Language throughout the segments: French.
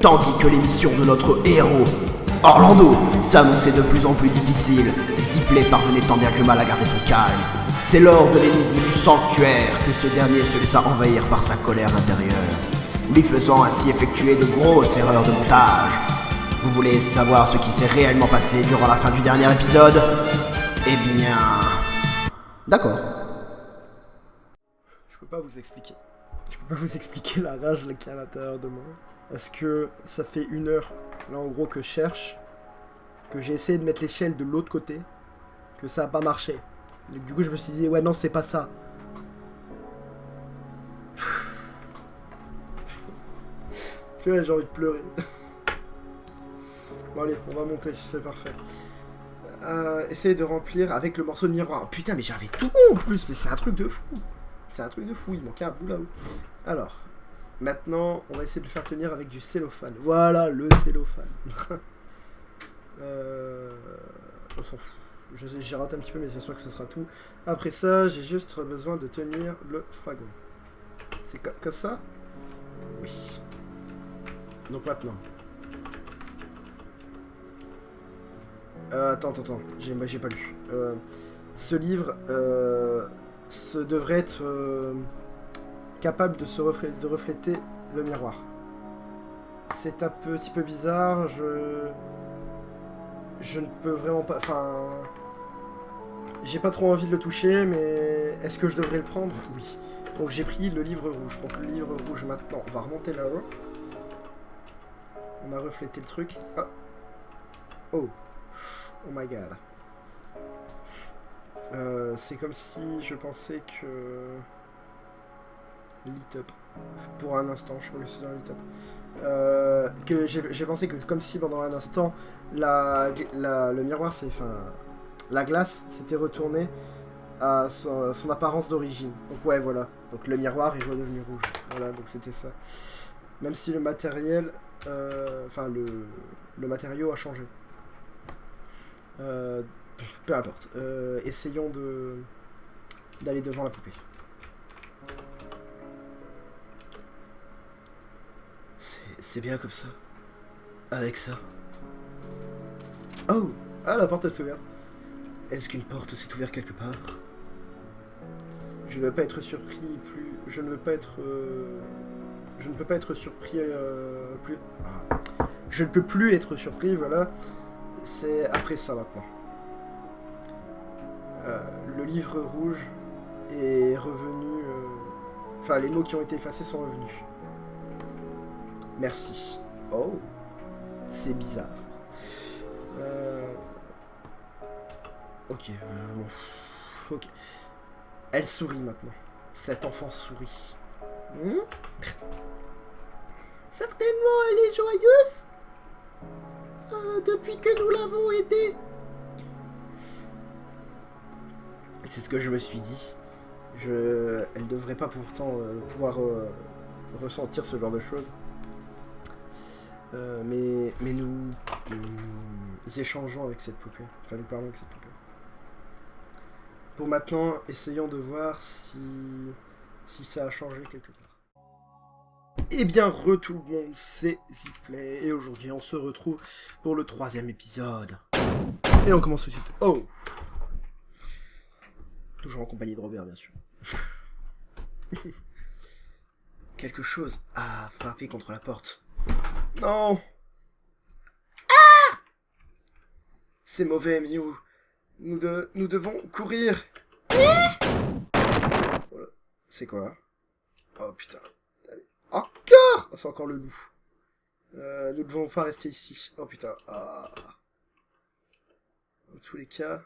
Tandis que les missions de notre héros, Orlando, s'annonçaient de plus en plus difficiles, Zipley parvenait tant bien que mal à garder son calme. C'est lors de l'énigme du sanctuaire que ce dernier se laissa envahir par sa colère intérieure, lui faisant ainsi effectuer de grosses erreurs de montage. Vous voulez savoir ce qui s'est réellement passé durant la fin du dernier épisode? Eh bien... D'accord. Je peux pas vous expliquer. Je peux pas vous expliquer la rage qu'il y a à l'intérieur de moi. Parce que ça fait 1 heure, là en gros, que je cherche, que j'ai essayé de mettre l'échelle de l'autre côté, que ça a pas marché. Donc, du coup, je me suis dit, ouais, non, c'est pas ça. J'ai envie de pleurer. Bon, allez, on va monter, c'est parfait. Essayer de remplir avec le morceau de miroir. Oh, putain, mais j'avais tout en plus, mais c'est un truc de fou. C'est un truc de fou, il manquait un bout là-haut. Alors, maintenant, on va essayer de le faire tenir avec du cellophane. Voilà, le cellophane. On s'en fout. J'ai raté un petit peu, mais j'espère que ce sera tout. Après ça, j'ai juste besoin de tenir le fragment. C'est comme ça? Oui. Donc maintenant. Attends. J'ai pas lu. Ce livre devrait être capable de refléter le miroir. C'est un petit peu bizarre. Je ne peux vraiment pas... Enfin... J'ai pas trop envie de le toucher, mais... Est-ce que je devrais le prendre? Oui. Donc j'ai pris le livre rouge. Donc le livre rouge maintenant, on va remonter là-haut. On a reflété le truc. Ah. Oh. Oh my god. C'est comme si je pensais que... Lit up. Pour un instant, je peux laisser dans lit up. Que j'ai pensé que comme si pendant un instant, le miroir, la glace s'était retournée à son apparence d'origine. Donc ouais, voilà. Donc le miroir est redevenu rouge. Voilà, donc c'était ça. Même si le matériel... le matériau a changé. Peu importe. Essayons d'aller devant la poupée. C'est bien comme ça. Avec ça. Oh! Ah, la porte elle s'est ouverte. Est-ce qu'une porte s'est ouverte quelque part? Je ne veux pas être surpris plus... Je ne veux pas être... Je ne peux pas être surpris plus... Ah. Je ne peux plus être surpris, voilà. C'est après ça maintenant. Le livre rouge est revenu... Enfin, les mots qui ont été effacés sont revenus. Merci. Oh. C'est bizarre. Ok. Ok. Elle sourit maintenant. Cet enfant sourit. Certainement, elle est joyeuse. Depuis que nous l'avons aidée. C'est ce que je me suis dit. Elle devrait pas pourtant pouvoir ressentir ce genre de choses. Mais nous échangeons avec cette poupée. Enfin, nous parlons avec cette poupée. Pour maintenant, essayons de voir si ça a changé quelque part. Eh bien, tout le monde, c'est Zipley. Et aujourd'hui, on se retrouve pour le 3e épisode. Et on commence tout de suite. Oh! Toujours en compagnie de Robert, bien sûr. Quelque chose a frappé contre la porte. Non! Ah! C'est mauvais, Mew. Nous devons courir. Voilà. C'est quoi? Oh putain. Encore! Oh, c'est encore le loup. Nous ne devons pas rester ici. Oh putain. Ah. Dans tous les cas,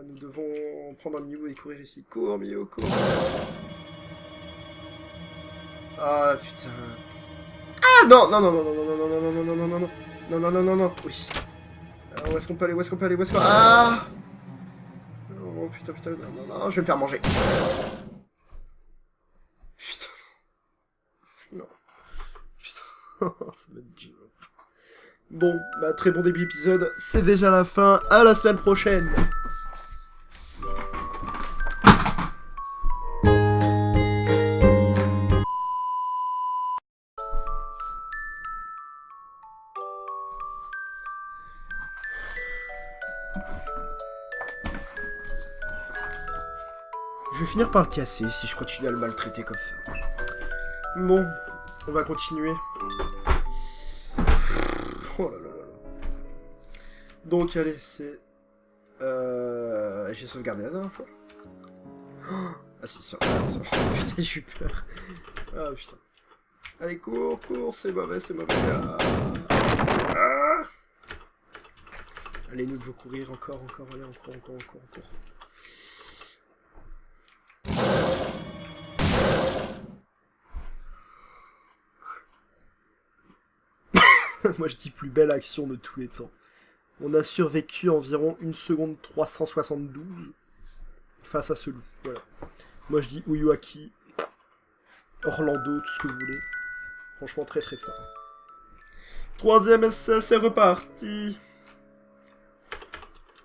nous devons prendre un Mew et courir ici. Cours, Mew, cours. Ah putain. Ah non, non, non, non, non, non, non, non, non, non, non, non, non, non, non, non, non, non, oui. Alors, où est-ce qu'on peut aller, où est-ce qu'on peut aller, où est-ce qu'on... Ah! Oh putain, putain, non, non, non, je vais me faire manger. Putain. Non. Putain. Ça va être dur. Bon, bah très bon début d'épisode, c'est déjà la fin, à la semaine prochaine. Je vais finir par le casser si je continue à le maltraiter comme ça. Bon, on va continuer. Oh là là là là. Donc allez, c'est... J'ai sauvegardé la dernière fois. Ah si, ça... Putain, j'ai eu peur. Ah putain. Allez, cours, cours, c'est mauvais, c'est mauvais. Ah. Allez, nous devons courir encore, allez, encore. Moi je dis plus belle action de tous les temps. On a survécu environ 1 seconde 372 face à ce loup. Voilà. Moi je dis Uyuaki, Orlando, tout ce que vous voulez. Franchement très très fort. 3ème essai, c'est reparti.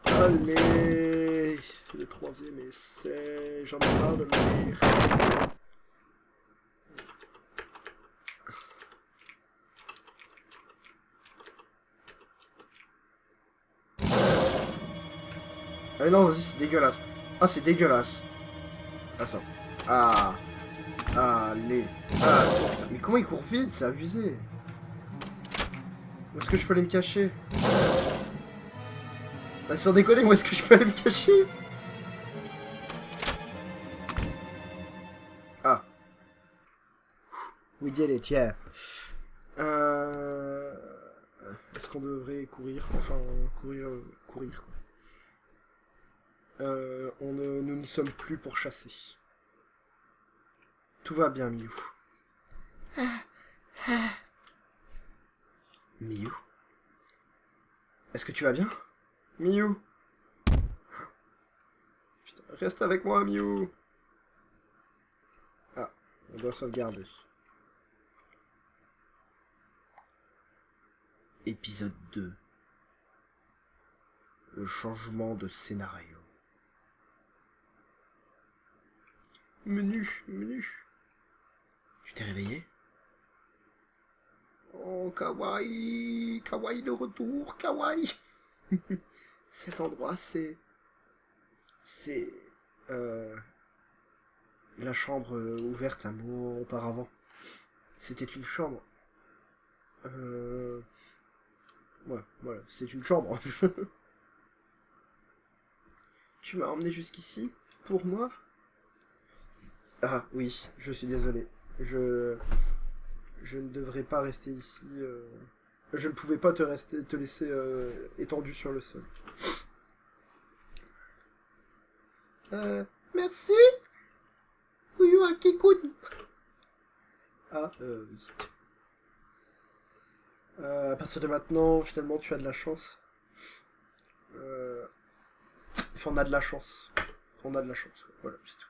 Allez, c'est le 3ème essai. J'en ai marre de le lire. Ah mais non, vas-y, c'est dégueulasse. Ah, c'est dégueulasse. Ah, ça. Ah. Allez. Ah, oh, putain. Mais comment il court vite? C'est abusé. Où est-ce que je peux aller me cacher? Ah, sans déconner, où est-ce que je peux aller me cacher? Ah. We did it, yeah. Est-ce qu'on devrait courir? Enfin, courir quoi. Nous ne sommes plus pour chasser. Tout va bien, Miou. Miou? Est-ce que tu vas bien? Miou? Putain, reste avec moi, Miou! Ah, on doit sauvegarder. Épisode 2. Le changement de scénario. Menu. Tu t'es réveillé? Oh, kawaii! Kawaii le retour, kawaii! Cet endroit, c'est... la chambre ouverte un moment auparavant. C'était une chambre. Ouais, voilà, c'était une chambre. Tu m'as emmené jusqu'ici? Pour moi? Ah, oui, je suis désolé. Je ne devrais pas rester ici. Je ne pouvais pas te laisser étendu sur le sol. Merci? Uyuaki-kun. Ah, oui. À partir de maintenant, finalement, tu as de la chance. Enfin, on a de la chance. On a de la chance, quoi. Voilà, c'est tout.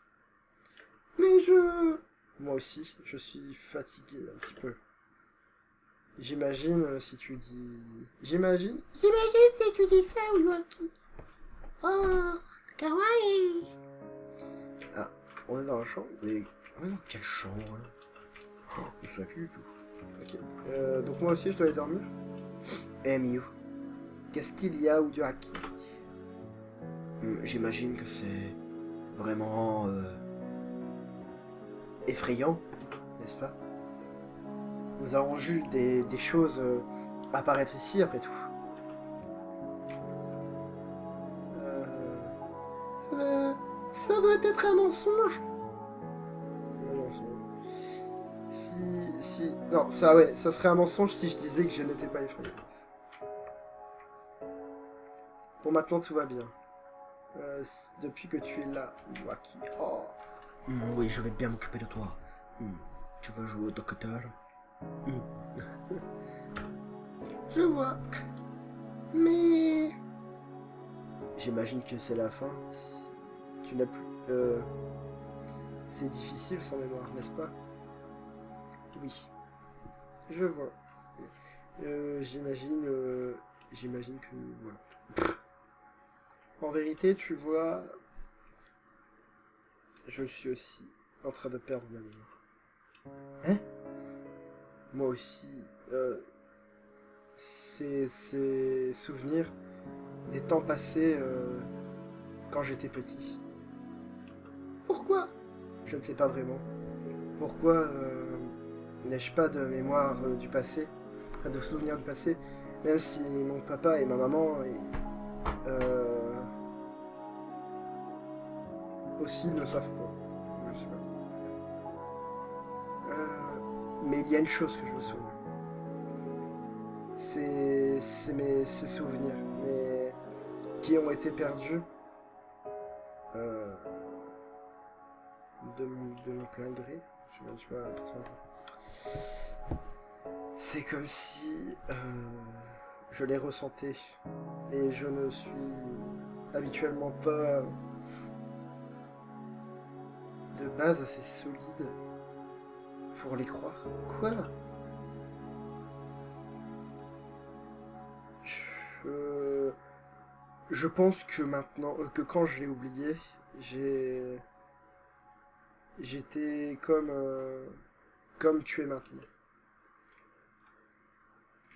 Mais moi aussi, je suis fatigué un petit peu. J'imagine si tu dis... J'imagine si tu dis ça, Uyuaki. Oh, kawaii. Ah, on est dans la chambre, mais... On est dans quelle chambre, là? Oh, je ne sais plus du tout. Ok. Donc moi aussi, je dois aller dormir. Eh, Miou. Qu'est-ce qu'il y a, Uyuaki? J'imagine que c'est... vraiment... effrayant, n'est-ce pas? Nous avons vu des choses apparaître ici, après tout. Ça doit être un mensonge. Non, ça ouais, ça serait un mensonge si je disais que je n'étais pas effrayé. Bon, maintenant tout va bien. Depuis que tu es là, Waki. Oh. Oui, je vais bien m'occuper de toi. Tu veux jouer au docteur? Je vois. Mais... J'imagine que c'est la fin. Tu n'as plus... C'est difficile sans mémoire, n'est-ce pas? Oui. Je vois. J'imagine que... Voilà. En vérité, tu vois... Je suis aussi en train de perdre ma mémoire. Hein? Moi aussi. Ces souvenirs des temps passés quand j'étais petit. Pourquoi? Je ne sais pas vraiment. Pourquoi n'ai-je pas de mémoire du passé, enfin, de souvenirs du passé, même si mon papa et ma maman aussi ne savent pas. Je sais pas. Mais il y a une chose que je me souviens. C'est ces souvenirs, mais qui ont été perdus de mon plein gré. Je sais pas. C'est comme si je les ressentais et je ne suis habituellement pas de base assez solide pour les croire. Quoi? Je pense que maintenant, que quand je l'ai oublié, j'étais comme tu es maintenant.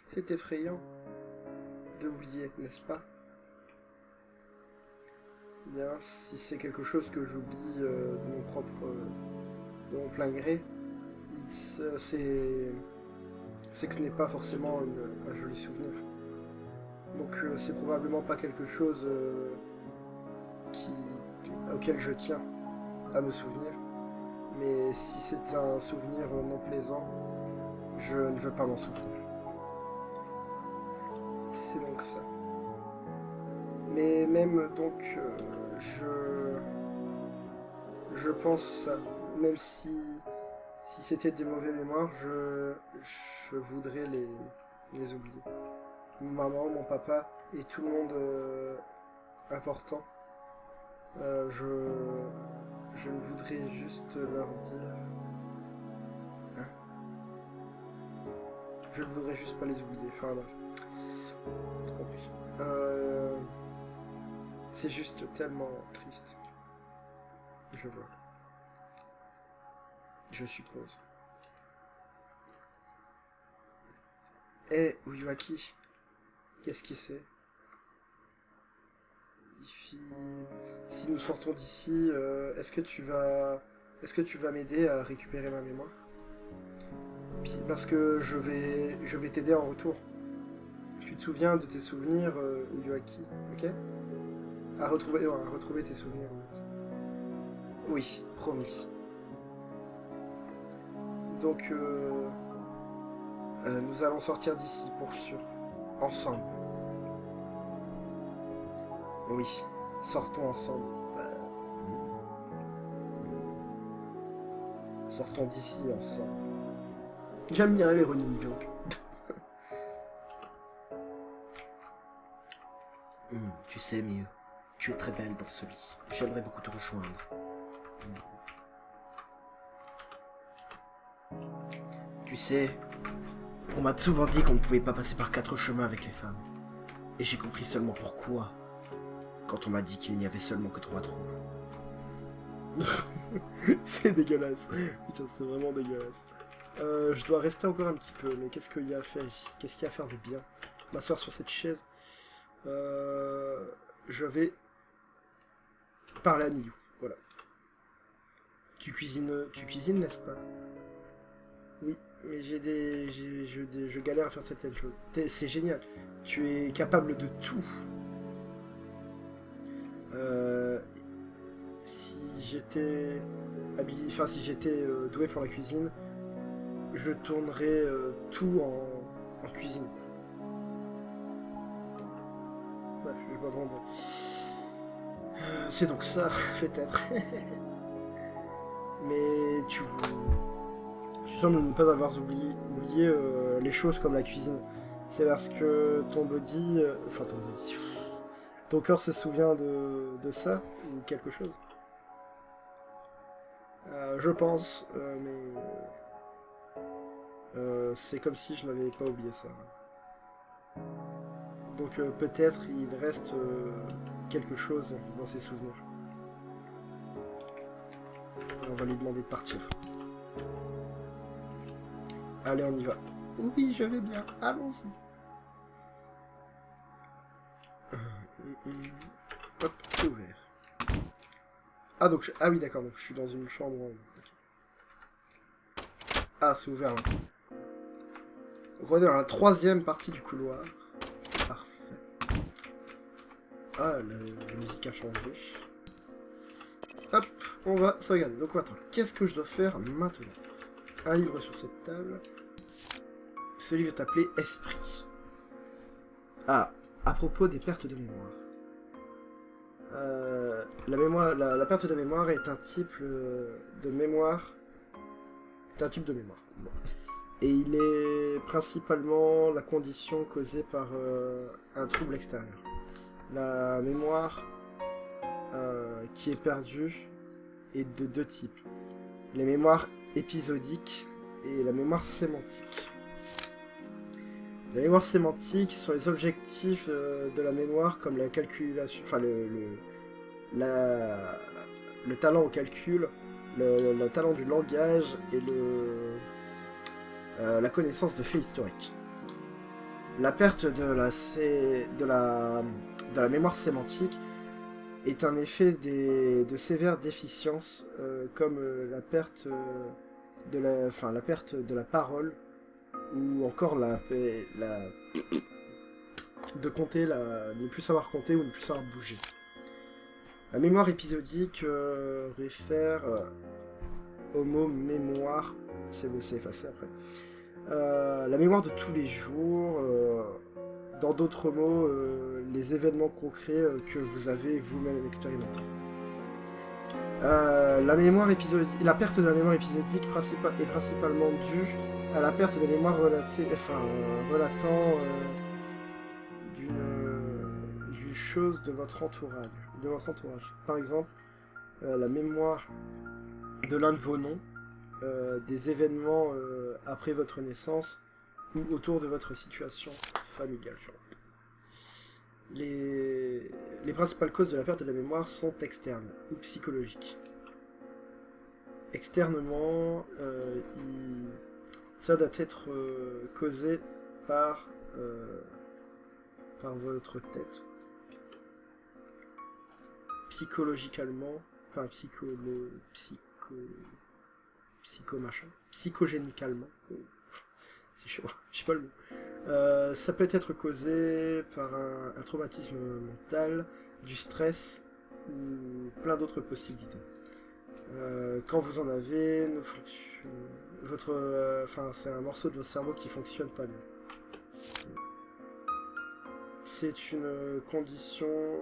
C'est effrayant d'oublier, n'est-ce pas? Bien, si c'est quelque chose que j'oublie de mon plein gré, c'est que ce n'est pas forcément un joli souvenir. Donc c'est probablement pas quelque chose auquel je tiens à me souvenir. Mais si c'est un souvenir non plaisant, je ne veux pas m'en souvenir. C'est donc ça. Mais même donc, je pense, même si c'était des mauvais mémoires, je voudrais les oublier. Ma maman, mon papa et tout le monde important. Je ne voudrais juste leur dire. Hein? Je ne voudrais juste pas les oublier. Enfin bref. Compris. C'est juste tellement triste. Je vois. Je suppose. Eh, Uyuaki, qu'est-ce que c'est? Si nous sortons d'ici, est-ce que tu vas m'aider à récupérer ma mémoire? Parce que je vais t'aider en retour. Tu te souviens de tes souvenirs, Uyuaki, ok? À retrouver tes souvenirs. Oui, promis. Donc, nous allons sortir d'ici pour sûr. Ensemble. Oui, sortons ensemble. Sortons d'ici ensemble. J'aime bien les running jokes. Tu sais, Mieux, tu es très belle dans ce lit. J'aimerais beaucoup te rejoindre. Tu sais, on m'a souvent dit qu'on ne pouvait pas passer par 4 chemins avec les femmes. Et j'ai compris seulement pourquoi, quand on m'a dit qu'il n'y avait seulement que 3 trous. C'est dégueulasse. Putain, c'est vraiment dégueulasse. Je dois rester encore un petit peu, mais qu'est-ce qu'il y a à faire ici? Qu'est-ce qu'il y a à faire de bien? M'asseoir sur cette chaise. Je vais parler à Miyu. Voilà. Tu cuisines, n'est-ce pas? Oui, mais je galère à faire certaines choses. C'est génial. Tu es capable de tout. Si j'étais si j'étais doué pour la cuisine, je tournerais tout en cuisine. Bref, je vais pas vendre. C'est donc ça, peut-être. Mais je suis sûr de ne pas avoir oublié les choses comme la cuisine. C'est parce que ton body... ton corps se souvient de ça, ou quelque chose. Je pense, mais... c'est comme si je n'avais pas oublié ça. Donc peut-être il reste quelque chose dans ses souvenirs. On va lui demander de partir. Allez, on y va. Oui, je vais bien. Allons-y. Hop, c'est ouvert. Ah, donc ah oui, d'accord, donc je suis dans une chambre. Ok. Ah, c'est ouvert. Hein. Donc on est dans la 3e partie du couloir. C'est parfait. Ah, la musique a changé. Hop, on va sauvegarder. Donc attends, qu'est-ce que je dois faire maintenant? Un livre sur cette table. Ce livre est appelé Esprit. Ah, à propos des pertes de mémoire. La perte de mémoire est un type de mémoire. C'est un type de mémoire. Bon. Et il est principalement la condition causée par un trouble extérieur. La mémoire qui est perdue est de 2 types. Les mémoires épisodiques et la mémoire sémantique. Les mémoires sémantiques sont les objectifs de la mémoire comme la calculation, enfin le talent au calcul, le talent du langage et la connaissance de faits historiques. La perte de la mémoire sémantique est un effet de sévères déficiences comme la perte de la parole ou encore de compter, ne plus savoir compter ou ne plus savoir bouger. La mémoire épisodique réfère au mot mémoire, c'est effacé après. La mémoire de tous les jours, dans d'autres mots, les événements concrets que vous avez vous-même expérimentés. La perte de la mémoire épisodique est principalement due à la perte de mémoire relatant d'une chose de votre entourage. Par exemple, la mémoire de l'un de vos noms, des événements après votre naissance ou autour de votre situation familiale. Les principales causes de la perte de la mémoire sont externes ou psychologiques. Externement, ça doit être causé par votre tête. Psychologiquement, enfin psychogénicalement, c'est chaud, je sais pas le mot. Ça peut être causé par un traumatisme mental, du stress ou plein d'autres possibilités. Quand vous en avez, c'est un morceau de votre cerveau qui fonctionne pas bien. C'est une condition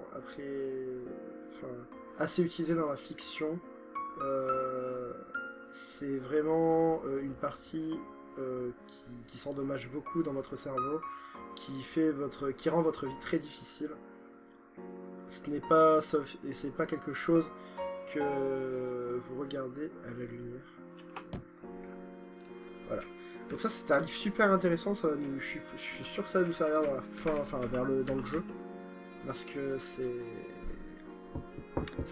assez utilisée dans la fiction. C'est vraiment une partie qui s'endommage beaucoup dans votre cerveau, qui rend votre vie très difficile. C'est pas quelque chose que vous regardez à la lumière. Voilà. Donc ça, c'est un livre super intéressant. Je suis sûr que ça va nous servir dans la fin, dans le jeu, parce que ça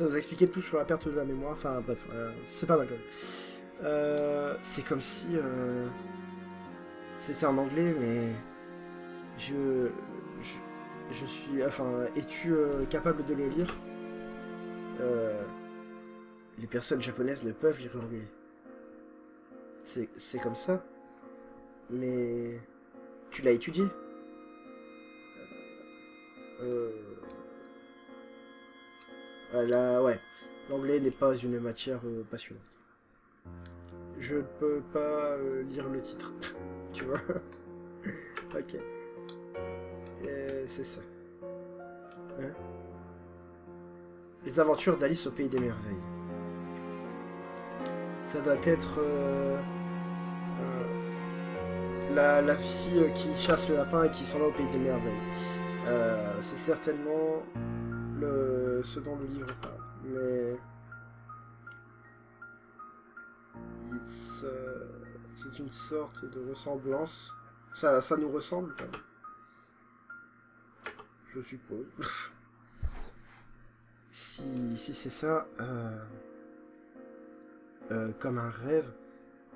nous a expliqué tout sur la perte de la mémoire. Enfin bref, c'est pas mal quand même. C'est comme si c'était en anglais, mais je suis. Es-tu capable de le lire? Les personnes japonaises ne peuvent lire l'anglais. C'est comme ça. Mais tu l'as étudié? Ouais. L'anglais n'est pas une matière passionnante. Je ne peux pas lire le titre. Tu vois? Ok. C'est ça. Hein? Les aventures d'Alice au Pays des Merveilles. Ça doit être la fille qui chasse le lapin et qui s'en va au Pays des Merveilles. C'est certainement ce dont le livre parle. Mais c'est une sorte de ressemblance. Ça nous ressemble quand même. Je suppose. Si c'est ça, comme un rêve,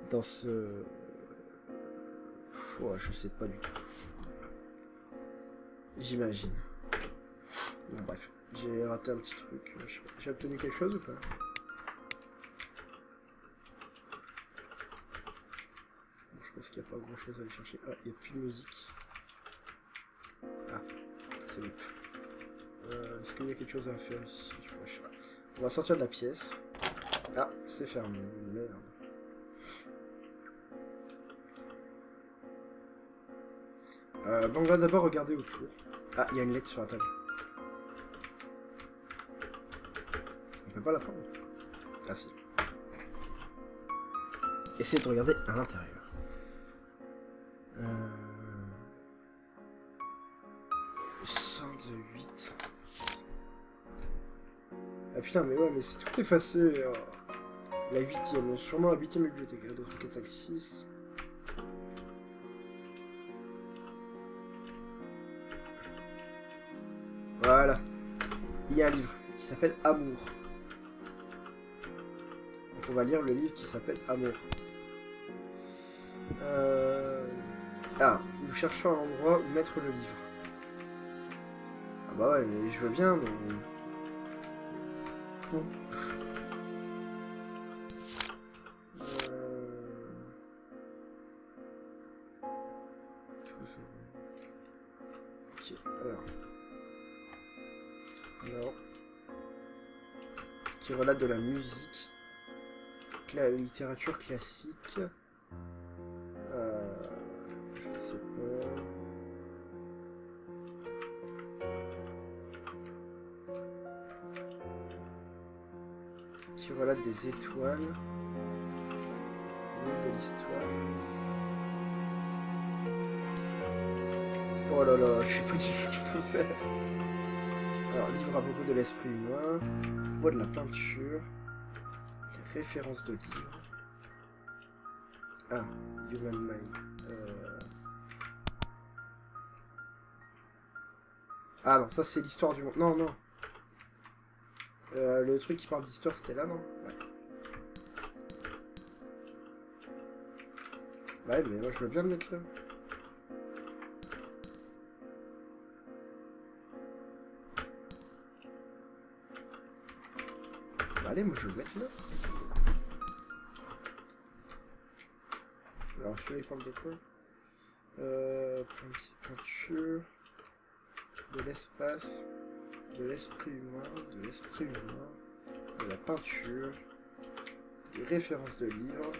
dans ce... je sais pas du tout. J'imagine. Bon, bref, j'ai raté un petit truc. J'ai obtenu quelque chose ou pas? pense qu'il n'y a pas grand chose à aller chercher. Ah, il n'y a plus de musique. Ah, c'est bon. Est-ce qu'il y a quelque chose à faire ici? Je sais pas. On va sortir de la pièce. Ah, c'est fermé. Merde. Bon, on va d'abord regarder autour. Ah, il y a une lettre sur la table. On peut pas la prendre. Ah si. Essayez de regarder à l'intérieur. 108. Ah putain, mais ouais, mais c'est tout effacé. La 8ème, sûrement la 8ème bibliothèque. 2, 3, 4, 5, 6. Voilà. Il y a un livre qui s'appelle Amour. Donc on va lire le livre qui s'appelle Amour. Ah, nous cherchons un endroit où mettre le livre. Ah bah ouais, mais je veux bien, mais... Bon. Ok, alors... Non. Qui relate de la musique, la littérature classique. Je ne sais pas. Qui relate des étoiles. De l'histoire. Oh là là, je sais pas du tout ce qu'il faut faire. Alors, livre à propos de l'esprit humain, voix de la peinture, des références de livres. Ah, Human Mind. Ah non, ça c'est l'histoire du monde. Non, non. Le truc qui parle d'histoire, c'était là, non? Ouais. Ouais, mais moi je veux bien le mettre là. Allez, moi je vais le mettre là. Alors celui-là il parle de quoi? Peinture, de l'espace, de l'esprit humain, de la peinture, des références de livres,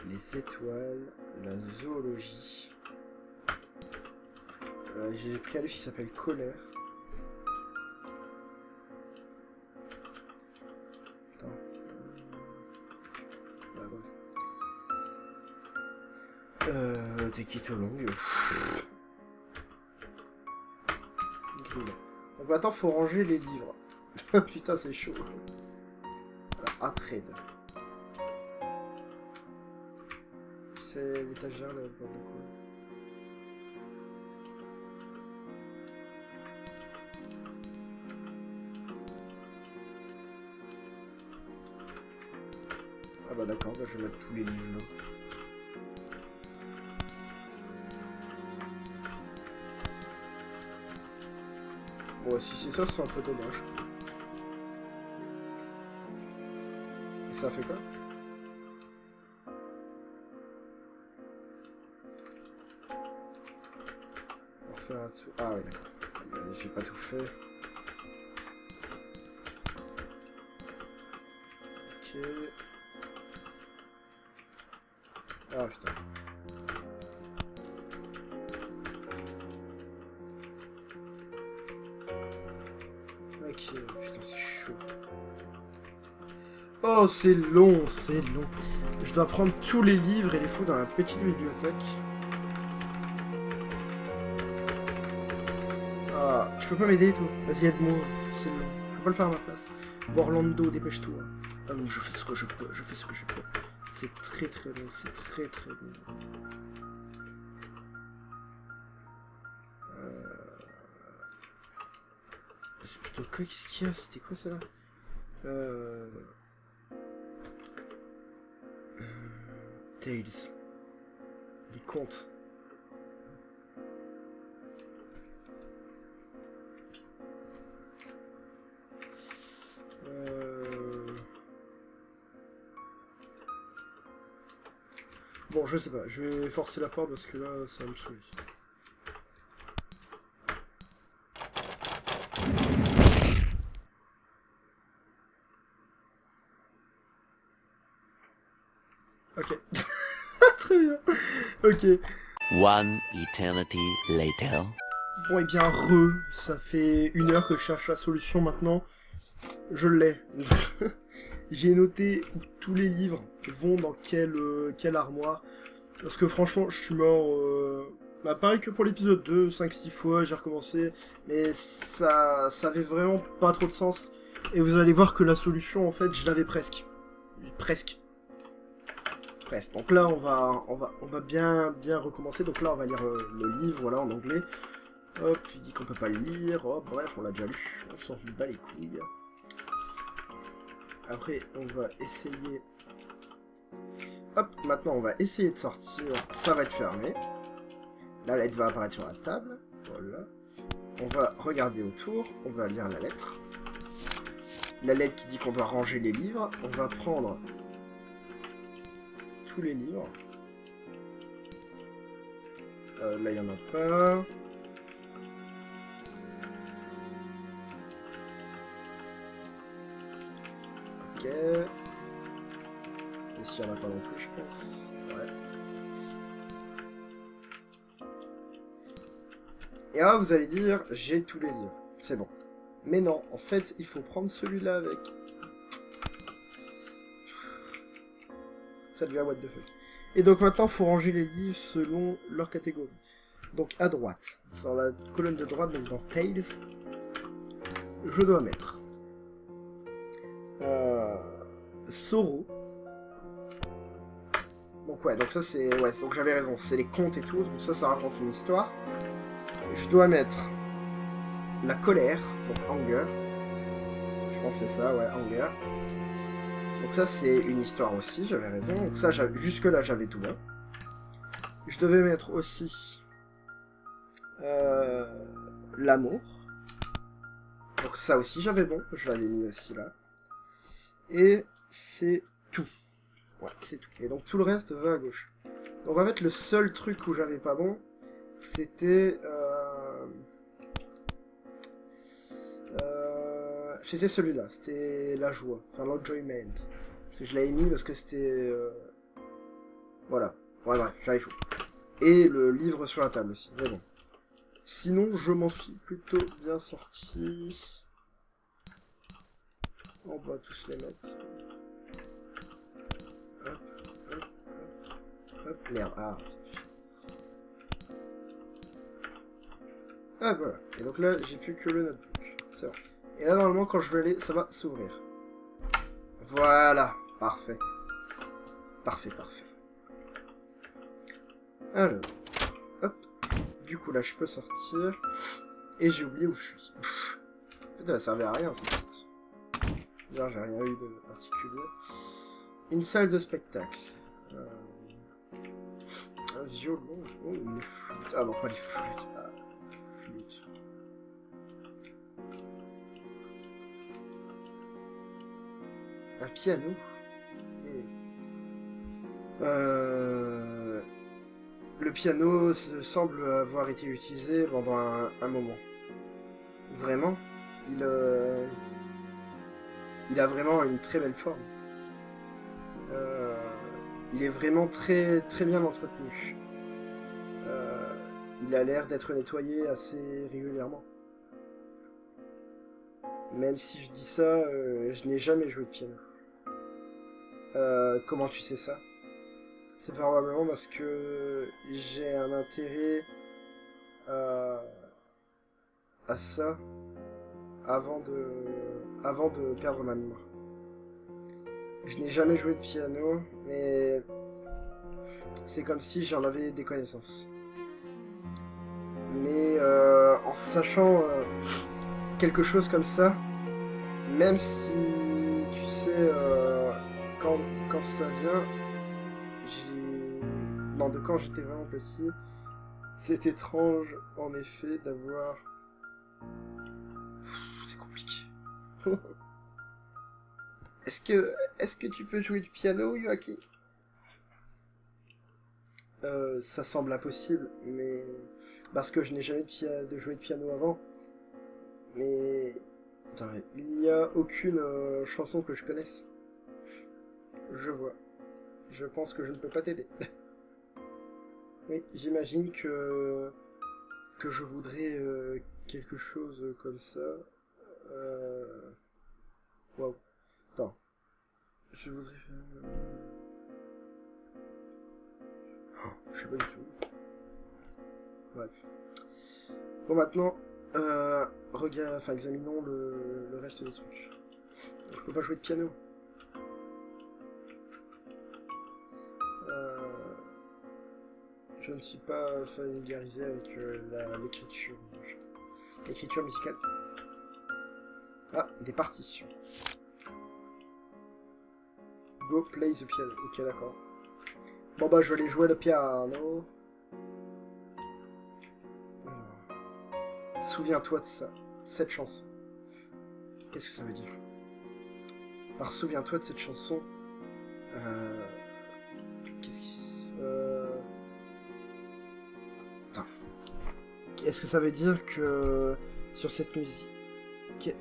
les étoiles, la zoologie. J'ai pris un livre qui s'appelle Colère. Des quittes longues. Donc maintenant faut ranger les livres. Putain c'est chaud. Voilà, trade. C'est l'étagère là, pour le coup. Ah bah d'accord, bah je vais mettre tous les livres là. Bon, si c'est ça, c'est un peu dommage. Et ça fait quoi? On va refaire un tout. Ah ouais, d'accord. J'ai pas tout fait. Ok. Ah putain. Ok, putain c'est chaud. Oh c'est long, c'est long. Je dois prendre tous les livres et les foutre dans la petite bibliothèque. Ah, tu peux pas m'aider toi? Vas-y aide-moi, c'est long. Je peux pas le faire à ma place. Bon, Orlando, dépêche-toi. Ah non, je fais ce que je peux, je fais ce que je peux. C'est très très long, c'est très très long. Donc qu'est-ce qu'il y a? C'était quoi ça là? Tales. Les contes. Bon, je sais pas, je vais forcer la porte parce que là, ça va me saouler. Ok. Très bien. Ok. One eternity later. Bon, et bien, ça fait 1 heure que je cherche la solution maintenant. Je l'ai. J'ai noté où tous les livres vont dans quelle armoire. Parce que franchement, je suis mort... Bah, pareil que pour l'épisode 2, 5-6 fois, j'ai recommencé. Mais ça avait vraiment pas trop de sens. Et vous allez voir que la solution, en fait, je l'avais presque. Presque. Donc là, on va bien recommencer. Donc là, on va lire le livre, voilà, en anglais. Hop, il dit qu'on peut pas le lire. Hop, bref, on l'a déjà lu. On s'en bat les couilles. Après, on va essayer... Hop, maintenant, on va essayer de sortir. Ça va être fermé. La lettre va apparaître sur la table. Voilà. On va regarder autour. On va lire la lettre. La lettre qui dit qu'on doit ranger les livres. On va prendre... tous les livres. Là, il n'y en a pas. Ok. Ici, il n'y en a pas non plus, je pense. Ouais. Et là, vous allez dire, j'ai tous les livres. C'est bon. Mais non, en fait, il faut prendre celui-là avec. Ça devient what the fuck. Et donc maintenant, il faut ranger les livres selon leur catégorie. Donc à droite, dans la colonne de droite, donc dans Tales, je dois mettre Soro. Donc ouais, donc ça c'est... Ouais, donc j'avais raison, c'est les contes et tout, donc ça raconte une histoire. Je dois mettre la colère, donc Anger. Je pense que c'est ça, ouais, Anger. Donc ça c'est une histoire aussi, j'avais raison. Donc ça, jusque là j'avais tout bon. Je devais mettre aussi l'amour. Donc ça aussi j'avais bon, je l'avais mis aussi là. Et c'est tout. Ouais, c'est tout. Et donc tout le reste va à gauche. Donc en fait le seul truc où j'avais pas bon, c'était... c'était celui-là, c'était la joie, enfin l'enjoyment. Parce que je l'avais mis parce que c'était... Voilà. Ouais, bref, j'arrive fou. Et le livre sur la table aussi, mais bon. Sinon, je m'en suis plutôt bien sorti. On va tous les mettre. Hop, hop, hop, hop. Merde, ah. Ah, voilà. Et donc là, j'ai plus que le notebook. C'est bon. Et là, normalement, quand je vais aller, ça va s'ouvrir. Voilà. Parfait. Parfait. Alors. Hop. Du coup, là, je peux sortir. Et j'ai oublié où je suis. En fait, elle a servi à rien, cette chose. D'ailleurs, j'ai rien eu de particulier. Une salle de spectacle. Un violon. Oh, une flûte. Ah non, pas les flûtes. Ah, flûte. Un piano. Le piano semble avoir été utilisé pendant un moment. Vraiment, il a vraiment une très belle forme. Il est vraiment très très bien entretenu. Il a l'air d'être nettoyé assez régulièrement. Même si je dis ça, je n'ai jamais joué de piano. Comment tu sais ça ? C'est probablement parce que j'ai un intérêt à ça avant de perdre ma mémoire. Je n'ai jamais joué de piano, mais c'est comme si j'en avais des connaissances. Mais en sachant quelque chose comme ça, même si tu sais quand ça vient, de quand j'étais vraiment petit, c'est étrange en effet d'avoir... C'est compliqué. Est-ce que tu peux jouer du piano, Yoaki ? Ça semble impossible, mais... Parce que je n'ai jamais de jouer de piano avant. Mais... Attends, il n'y a aucune chanson que je connaisse. Je vois. Je pense que je ne peux pas t'aider. Oui, j'imagine que je voudrais quelque chose comme ça. Waouh. Attends. Je voudrais... Oh, je sais pas du tout. Bref. Bon, maintenant, examinons le reste des trucs. Je peux pas jouer de piano. Je ne suis pas familiarisé avec l'écriture. L'écriture musicale. Ah, des partitions. Go play the piano. Ok, d'accord. Bon bah je vais aller jouer le piano. Alors. Souviens-toi de ça. Cette chanson. Qu'est-ce que ça veut dire? Par souviens-toi de cette chanson. Qu'est-ce qui... Attends. Est-ce que ça veut dire que sur cette musique...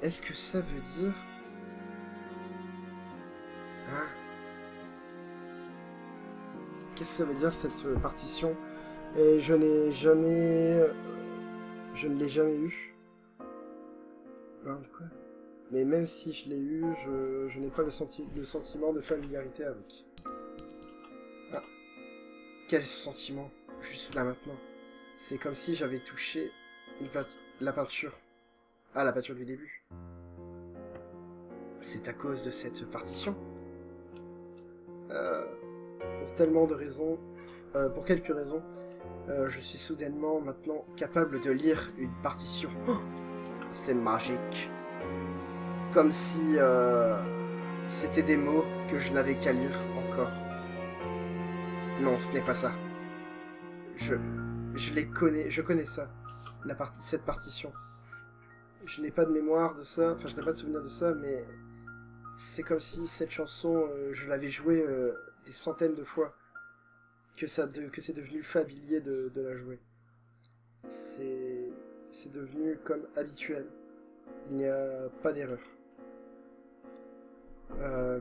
Est-ce que ça veut dire... Hein? Qu'est-ce que ça veut dire cette partition? Et je n'ai jamais... Je ne l'ai jamais eu. Hein, quoi? Mais même si je l'ai eu, je n'ai pas le sentiment de familiarité avec. Ah. Quel est ce sentiment? Juste là maintenant. C'est comme si j'avais touché la peinture. Ah, la peinture du début. C'est à cause de cette partition. Pour tellement de raisons, pour quelques raisons, je suis soudainement maintenant capable de lire une partition. Oh, c'est magique. Comme si c'était des mots que je n'avais qu'à lire encore. Non, ce n'est pas ça. Je les connais, je connais ça, cette partition. Je n'ai pas de mémoire de ça, enfin je n'ai pas de souvenir de ça, mais c'est comme si cette chanson, je l'avais jouée des centaines de fois, que c'est devenu familier de la jouer. C'est devenu comme habituel. Il n'y a pas d'erreur.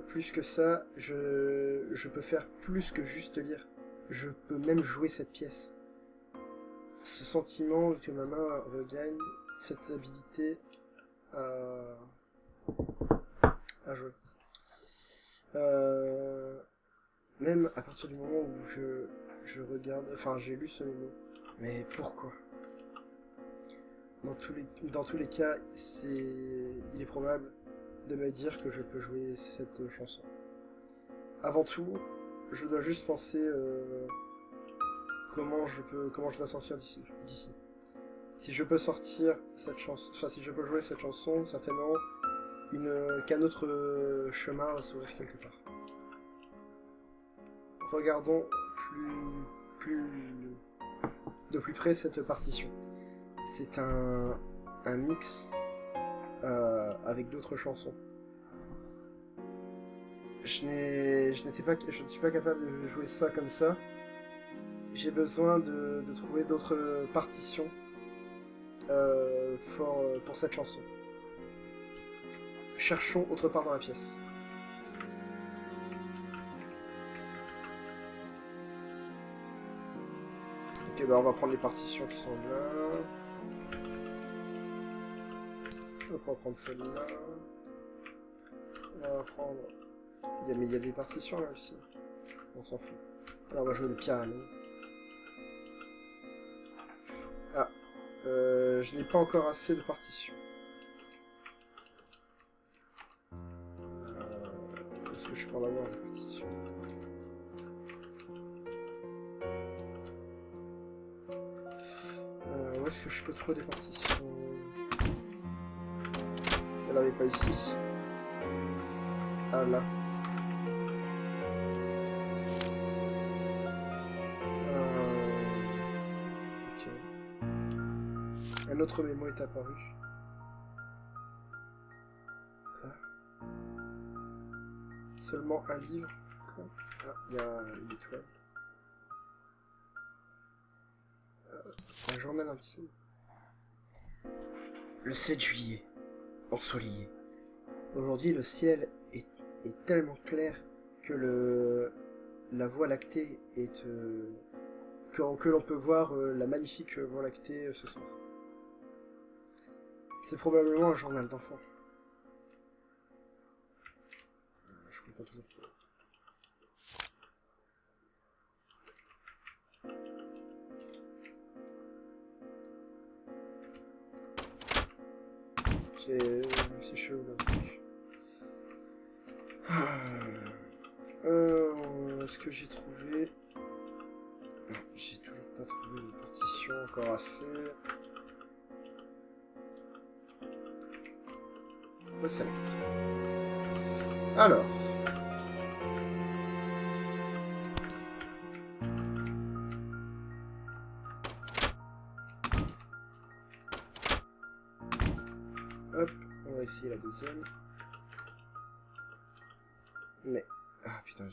Plus que ça, je peux faire plus que juste lire. Je peux même jouer cette pièce. Ce sentiment que ma main regagne, cette habilité à jouer. Même à partir du moment où je regarde, enfin j'ai lu ce mémo. Mais pourquoi? Dans tous les cas, il est probable de me dire que je peux jouer cette chanson. Avant tout, je dois juste penser comment je dois sortir d'ici. Si je peux sortir cette chanson, enfin si je peux jouer cette chanson, certainement qu'un autre chemin va s'ouvrir quelque part. Regardons de plus près cette partition. C'est un mix avec d'autres chansons. Je ne suis pas capable de jouer ça comme ça. J'ai besoin de trouver d'autres partitions pour cette chanson. Cherchons autre part dans la pièce. Ok, bah on va prendre les partitions qui sont là. On va prendre celle-là. On va prendre... Mais il y a des partitions là aussi. On s'en fout. Alors on va jouer le piano. Ah. Je n'ai pas encore assez de partitions. Est-ce que je peux en avoir des partitions? Où est-ce que je peux trouver des partitions? Elle n'avait pas ici. Ah là. Ok. Un autre mémo est apparu. Quoi? Seulement un livre? Quoi? Ah, il y a une étoile. Un journal intime. Le 7 juillet. Ensoleillé. Aujourd'hui, le ciel est tellement clair que la Voie lactée est... que l'on peut voir la magnifique Voie lactée ce soir. C'est probablement un journal d'enfant. Je comprends toujours pas. C'est chelou là. Est-ce que j'ai trouvé... Non, j'ai toujours pas trouvé une partition encore assez... Reselect. Alors... Hop, on va essayer la deuxième. Mais... Ah putain,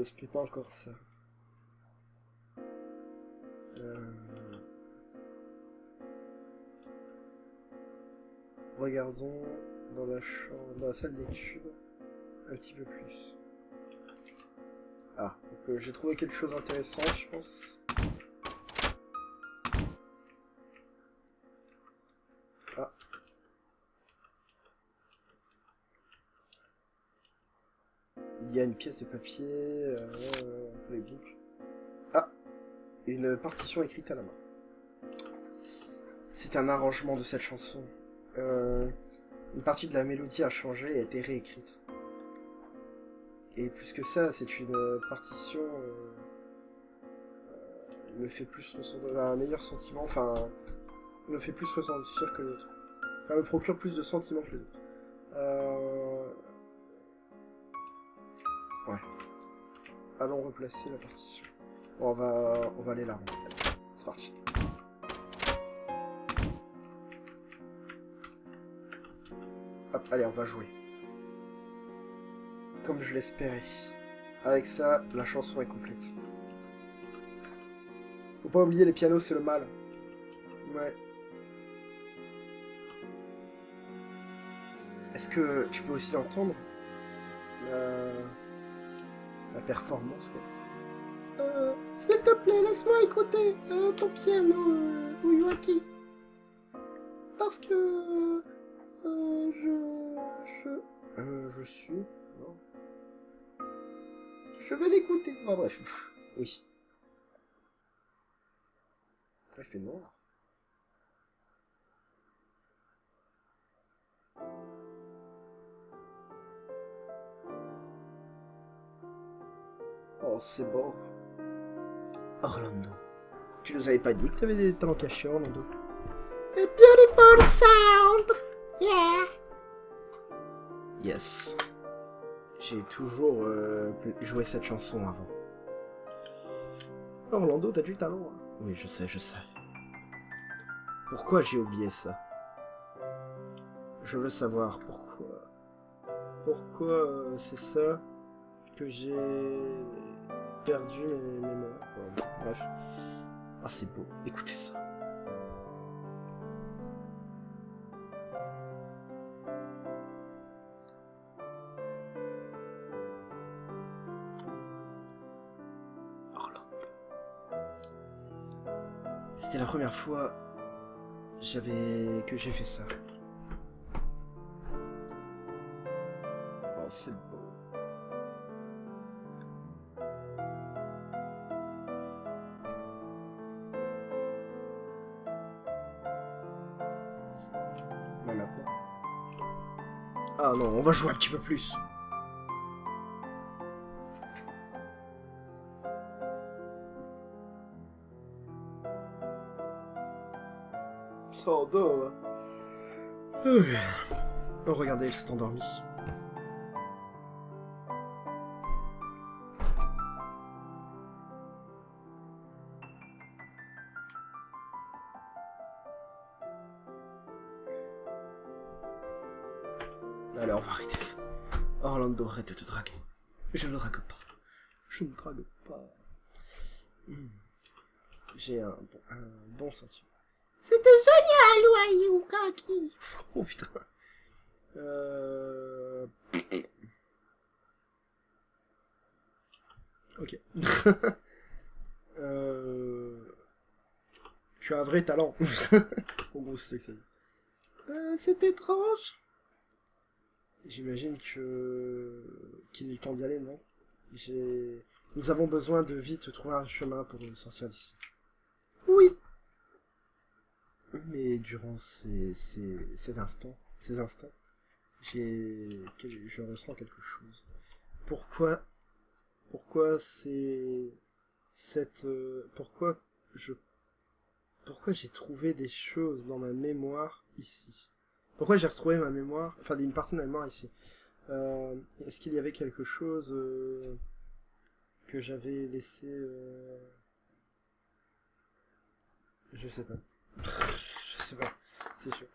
c'était pas encore ça. Regardons dans la chambre, dans la salle d'études, un petit peu plus. Ah, donc j'ai trouvé quelque chose d'intéressant, je pense. Ah. Il y a une pièce de papier entre les boucles. Ah, une partition écrite à la main. C'est un arrangement de cette chanson. Une partie de la mélodie a changé et a été réécrite. Et plus que ça, c'est une partition me fait plus ressentir un meilleur sentiment, enfin me fait plus ressentir que l'autre. Enfin, me procure plus de sentiments que les autres. Ouais. Allons replacer la partition. Bon, on va aller là. C'est parti. Hop, allez, on va jouer. Comme je l'espérais. Avec ça, la chanson est complète. Faut pas oublier, les pianos, c'est le mal. Ouais. Est-ce que tu peux aussi l'entendre? La performance, quoi. S'il te plaît, laisse-moi écouter ton piano, Uyuaki. Parce que... je suis... Non. Je vais l'écouter. Enfin, bref. Oui. Il fait noir. Oh, c'est beau. Orlando. Tu nous avais pas dit que tu avais des talents cachés, Orlando? A beautiful sound. Yeah. Yes. J'ai toujours joué cette chanson avant. Orlando, t'as du talent. Hein? Oui, je sais. Pourquoi j'ai oublié ça? Je veux savoir pourquoi. Pourquoi c'est ça que j'ai perdu mes mémoires. Bon, bref. Ah, c'est beau. Écoutez ça. C'était la première fois que j'ai fait ça. Oh, c'est beau. Mais maintenant. Ah non, on va jouer un petit peu plus. Sando. Oh, regardez, elle s'est endormie. Allez, on va arrêter ça. Orlando, arrête de te draguer. Je ne drague pas. Je ne drague pas. J'ai un bon sentiment. C'était génial, Wayukaki. Oh putain. Ok. Tu as un vrai talent. En gros, c'est ça. C'est étrange. J'imagine qu'il est temps d'y aller, non? Nous avons besoin de vite trouver un chemin pour sortir d'ici. Oui. Mais durant ces instants, je ressens quelque chose. Pourquoi j'ai trouvé des choses dans ma mémoire ici? Pourquoi j'ai retrouvé ma mémoire, enfin une partie de ma mémoire ici? Est-ce qu'il y avait quelque chose que j'avais laissé Je sais pas. Je sais pas, c'est sûr.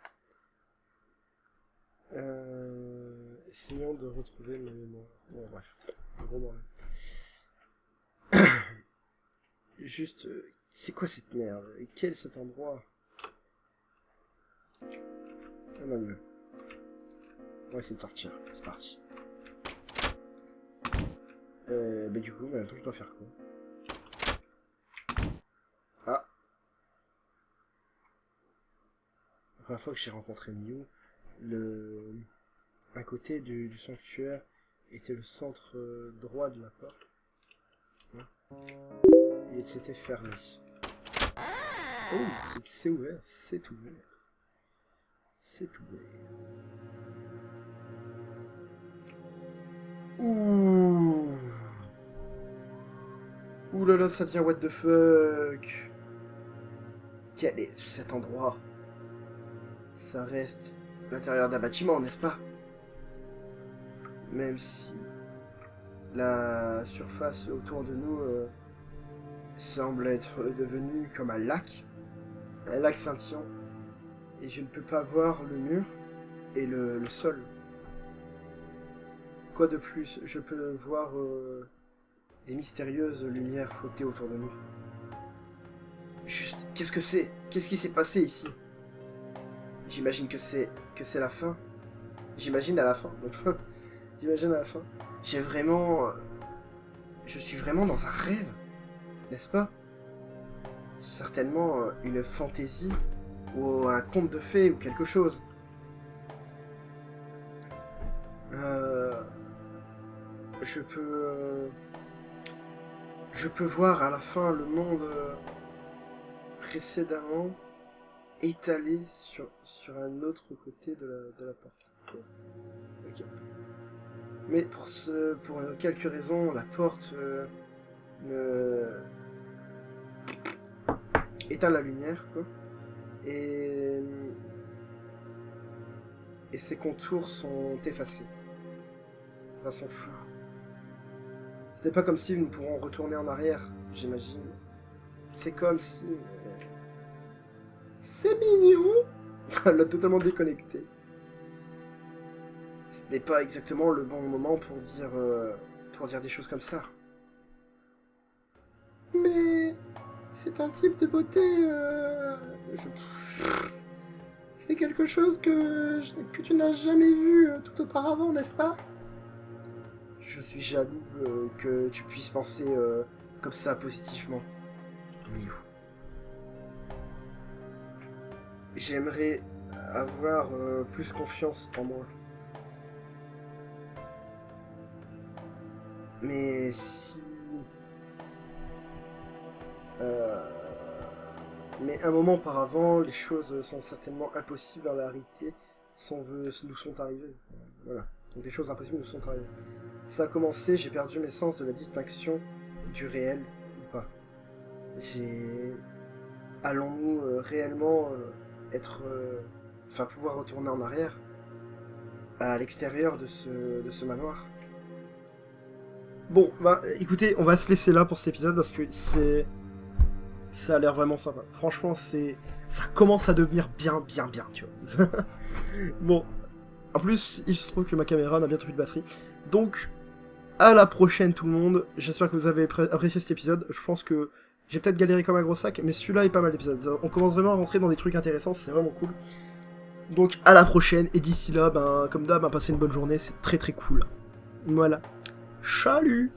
Essayons de retrouver ma mémoire. Bon, bref. Gros bordel. Juste, c'est quoi cette merde? Quel est cet endroit? Ah mon dieu. On va essayer de sortir. C'est parti. Bah du coup, attends, je dois faire quoi? Ah. La première fois que j'ai rencontré Miu, un côté du sanctuaire était le centre droit de la porte. Et c'était fermé. Oh, c'est ouvert, c'est ouvert. C'est ouvert. Ouh. Ouh là là, ça devient what the fuck. Quel est cet endroit? Ça reste l'intérieur d'un bâtiment, n'est-ce pas? Même si la surface autour de nous semble être devenue comme un lac scintillant, et je ne peux pas voir le mur et le sol. Quoi de plus, je peux voir des mystérieuses lumières flotter autour de nous. Juste, qu'est-ce que c'est? Qu'est-ce qui s'est passé ici? J'imagine que c'est la fin. J'imagine à la fin. J'imagine à la fin. Je suis vraiment dans un rêve, n'est-ce pas? Certainement une fantaisie ou un conte de fées ou quelque chose. Je peux voir à la fin le monde précédemment étalé sur un autre côté de la porte. Ok. Mais pour quelques raisons, la porte éteint la lumière, quoi. Et ses contours sont effacés. Enfin, sont flous. C'était pas comme si nous pourrons retourner en arrière, j'imagine. C'est comme si... C'est mignon. Elle l'a totalement déconnecté. Ce n'est pas exactement le bon moment pour dire des choses comme ça. Mais c'est un type de beauté. C'est quelque chose que tu n'as jamais vu tout auparavant, n'est-ce pas? Je suis jaloux que tu puisses penser comme ça positivement. Miu. J'aimerais avoir plus confiance en moi. Mais si... Mais un moment auparavant, les choses sont certainement impossibles dans la réalité, nous sont arrivées. Voilà. Donc des choses impossibles nous sont arrivées. Ça a commencé, j'ai perdu mes sens de la distinction du réel ou pas. Allons-nous réellement pouvoir retourner en arrière à l'extérieur de ce manoir? Bon, bah écoutez, on va se laisser là pour cet épisode parce que ça a l'air vraiment sympa. Franchement, ça commence à devenir bien, tu vois. Bon, en plus, il se trouve que ma caméra n'a bientôt plus de batterie. Donc, à la prochaine tout le monde. J'espère que vous avez apprécié cet épisode. Je pense que J'ai peut-être galéré comme un gros sac, mais celui-là est pas mal l'épisode. On commence vraiment à rentrer dans des trucs intéressants, c'est vraiment cool. Donc à la prochaine, et d'ici là, comme d'hab, passez une bonne journée, c'est très très cool. Voilà. Chalut!